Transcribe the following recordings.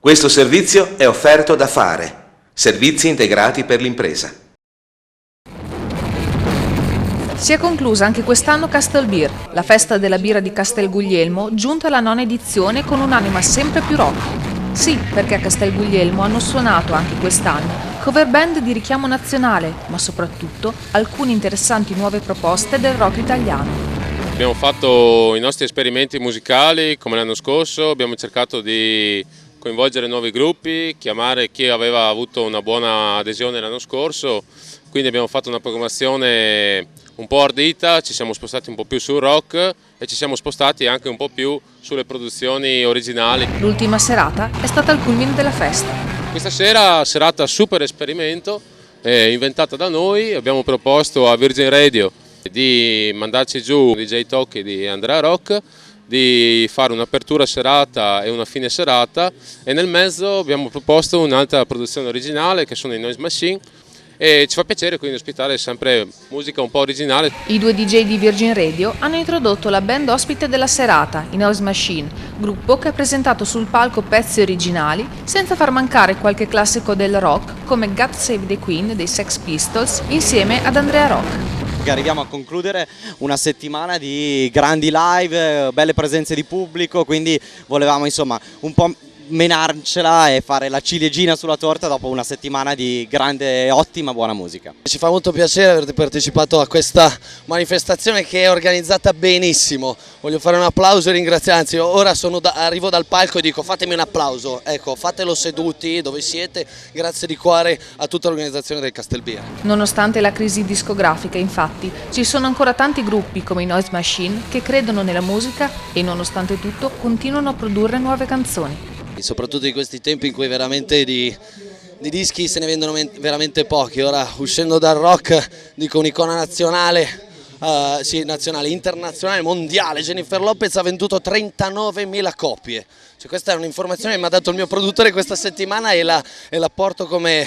Questo servizio è offerto da Fare, servizi integrati per l'impresa. Si è conclusa anche quest'anno Castel Beer, la festa della birra di Castel Guglielmo, giunta alla 9ª edizione con un'anima sempre più rock. Sì, perché a Castel Guglielmo hanno suonato anche quest'anno cover band di richiamo nazionale, ma soprattutto alcune interessanti nuove proposte del rock italiano. Abbiamo fatto i nostri esperimenti musicali come l'anno scorso, abbiamo cercato di coinvolgere nuovi gruppi, chiamare chi aveva avuto una buona adesione l'anno scorso, quindi abbiamo fatto una programmazione un po' ardita, ci siamo spostati un po' più sul rock e ci siamo spostati anche un po' più sulle produzioni originali. L'ultima serata è stata il culmine della festa. Questa sera serata super esperimento, inventata da noi, abbiamo proposto a Virgin Radio di mandarci giù DJ Tocchi di Andrea Rock, di fare un'apertura serata e una fine serata e nel mezzo abbiamo proposto un'altra produzione originale che sono i Noise Machine e ci fa piacere quindi ospitare sempre musica un po' originale. I due DJ di Virgin Radio hanno introdotto la band ospite della serata, i Noise Machine, gruppo che ha presentato sul palco pezzi originali senza far mancare qualche classico del rock come God Save the Queen dei Sex Pistols insieme ad Andrea Rock. Arriviamo a concludere una settimana di grandi live, belle presenze di pubblico, quindi volevamo insomma un po' menarcela e fare la ciliegina sulla torta dopo una settimana di grande, ottima, buona musica. Ci fa molto piacere aver partecipato a questa manifestazione che è organizzata benissimo. Voglio fare un applauso e ringraziare, anzi ora arrivo dal palco e dico fatemi un applauso, ecco, fatelo seduti dove siete, grazie di cuore a tutta l'organizzazione del Castel Beer. Nonostante la crisi discografica, infatti, ci sono ancora tanti gruppi come i Noise Machine che credono nella musica e nonostante tutto continuano a produrre nuove canzoni. Soprattutto in questi tempi in cui veramente di dischi se ne vendono veramente pochi. Ora uscendo dal rock dico un'icona nazionale, nazionale, internazionale, mondiale. Jennifer Lopez ha venduto 39.000 copie. Cioè, questa è un'informazione che mi ha dato il mio produttore questa settimana e la porto come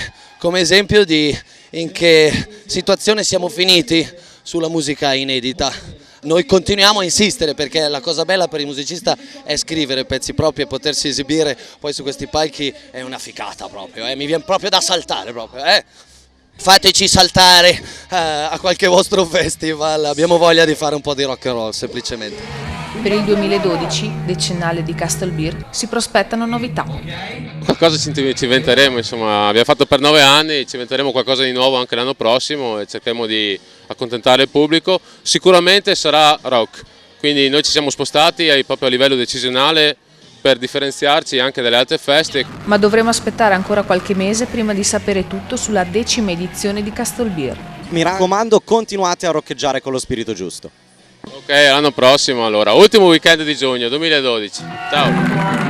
esempio di in che situazione siamo finiti sulla musica inedita. Noi continuiamo a insistere perché la cosa bella per il musicista è scrivere pezzi propri e potersi esibire poi su questi palchi è una ficata proprio, mi viene proprio da saltare proprio. Fateci saltare a qualche vostro festival, abbiamo voglia di fare un po' di rock and roll semplicemente. Per il 2012, decennale di Castel Beer, si prospettano novità. Qualcosa ci inventeremo, insomma, abbiamo fatto per 9 anni, ci inventeremo qualcosa di nuovo anche l'anno prossimo e cercheremo di accontentare il pubblico. Sicuramente sarà rock, quindi noi ci siamo spostati proprio a livello decisionale per differenziarci anche dalle altre feste. Ma dovremo aspettare ancora qualche mese prima di sapere tutto sulla 10ª edizione di Castel Beer. Mi raccomando, continuate a roccheggiare con lo spirito giusto. Ok, l'anno prossimo allora, ultimo weekend di giugno 2012. Ciao!